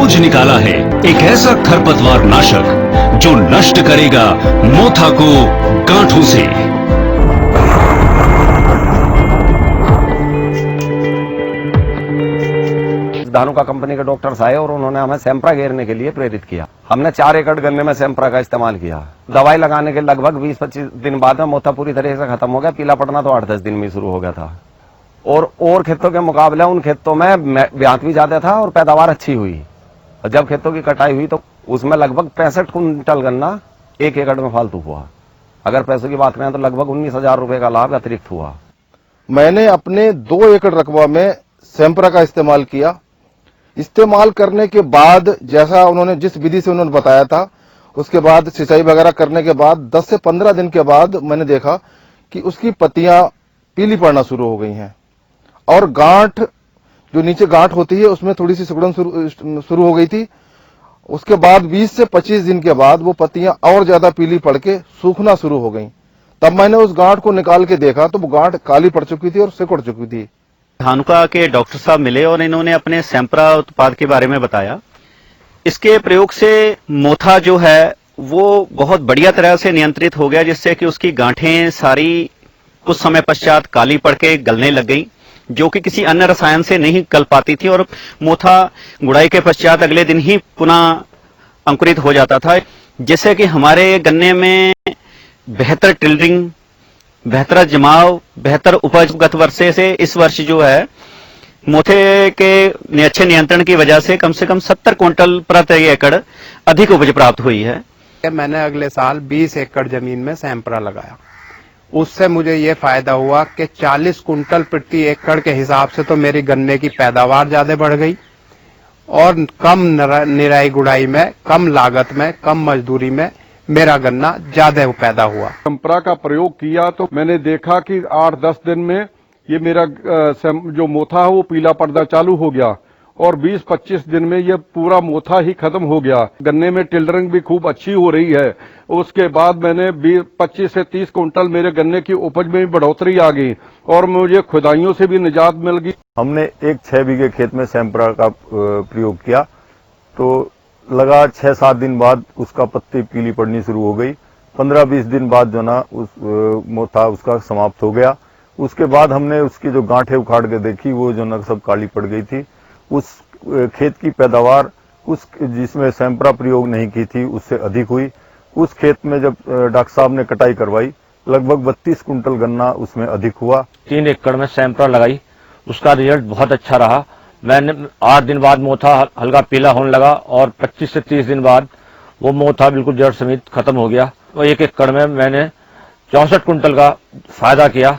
खोज निकाला है एक ऐसा खरपतवार नाशक जो नष्ट करेगा मोथा को गांठों से। धानुका कंपनी के डॉक्टर्स आए और उन्होंने हमें सेम्प्रा घेरने के लिए प्रेरित किया। हमने 4 एकड़ गन्ने में सेम्प्रा का इस्तेमाल किया। दवाई लगाने के लगभग 20-25 दिन बाद में मोथा पूरी तरह से खत्म हो गया। पीला पड़ना तो 8-10 दिन में शुरू हो गया था और खेतों के मुकाबले उन खेतों में ब्यात भी ज्यादा था और पैदावार अच्छी हुई। जब खेतों की कटाई हुई तो उसमें लगभग 65 कुंटल गन्ना 1 एकड़ में फालतू हुआ। अगर पैसों की बात करें तो लगभग 19,000 रुपए का लाभ अतिरिक्त हुआ। मैंने अपने 2 एकड़ रकबा में सेम्प्रा का इस्तेमाल किया। इस्तेमाल करने के बाद जैसा उन्होंने जिस विधि से उन्होंने बताया था, उसके बाद सिंचाई वगैरह करने के बाद 10 से 15 दिन के बाद मैंने देखा कि उसकी पत्तियां पीली पड़ना शुरू हो गई हैं और गांठ जो नीचे गांठ होती है उसमें थोड़ी सी सिकुड़न शुरू हो गई थी। उसके बाद 20 से 25 दिन के बाद वो पत्तियां और ज्यादा पीली पड़ के सूखना शुरू हो गई। तब मैंने उस गांठ को निकाल के देखा तो वो गांठ काली पड़ चुकी थी और सिकुड़ चुकी थी। धानुका के डॉक्टर साहब मिले और इन्होंने अपने सेम्प्रा उत्पाद के बारे में बताया। इसके प्रयोग से मोथा जो है वो बहुत बढ़िया तरह से नियंत्रित हो गया, जिससे कि उसकी गांठें सारी कुछ समय पश्चात काली पड़ के गलने लग गई, जो कि किसी अन्य रसायन से नहीं गल पाती थी और मोथा गुड़ाई के पश्चात अगले दिन ही पुनः अंकुरित हो जाता था, जिससे कि हमारे गन्ने में बेहतर टिल्डरिंग, बेहतर जमाव, बेहतर उपज गत वर्ष से इस वर्ष जो है मोथे के अच्छे नियंत्रण की वजह से कम 70 क्विंटल प्रति एकड़ अधिक उपज प्राप्त हुई है। मैंने अगले साल 20 एकड़ जमीन में सेम्प्रा लगाया। उससे मुझे ये फायदा हुआ कि 40 कुंटल प्रति एकड़ के हिसाब से तो मेरी गन्ने की पैदावार ज्यादा बढ़ गई और कम निराई गुड़ाई में, कम लागत में, कम मजदूरी में मेरा गन्ना ज्यादा पैदा हुआ। सेम्प्रा का प्रयोग किया तो मैंने देखा कि 8-10 दिन में ये मेरा जो मोथा है वो पीला पड़ना चालू हो गया और 20-25 दिन में ये पूरा मोथा ही खत्म हो गया। गन्ने में टिल्डरिंग भी खूब अच्छी हो रही है। उसके बाद मैंने 25 से 30 कुंटल मेरे गन्ने की उपज में भी बढ़ोतरी आ गई और मुझे खुदाइयों से भी निजात मिल गई। हमने एक 6 बीघे खेत में सेम्प्रा का प्रयोग किया तो लगा 6-7 दिन बाद उसका पत्ती पीली पड़नी शुरू हो गई। 15-20 दिन बाद जो ना उस मोथा उसका समाप्त हो गया। उसके बाद हमने उसकी जो गांठें उखाड़ के देखी वो जो ना सब काली पड़ गई थी। उस खेत की पैदावार उस जिसमें सेम्प्रा प्रयोग नहीं की थी उससे अधिक हुई। उस खेत में जब डॉक्टर साहब ने कटाई करवाई लगभग 32 कुंटल गन्ना उसमें अधिक हुआ। 3 एकड़ में सेम्प्रा लगाई, उसका रिजल्ट बहुत अच्छा रहा। मैंने 8 दिन बाद मोथा हल्का पीला होने लगा और 25 से 30 दिन बाद वो मोथा बिल्कुल जड़ समेत खत्म हो गया। तो 1 एकड़ में मैंने 64 कुंटल का फायदा किया।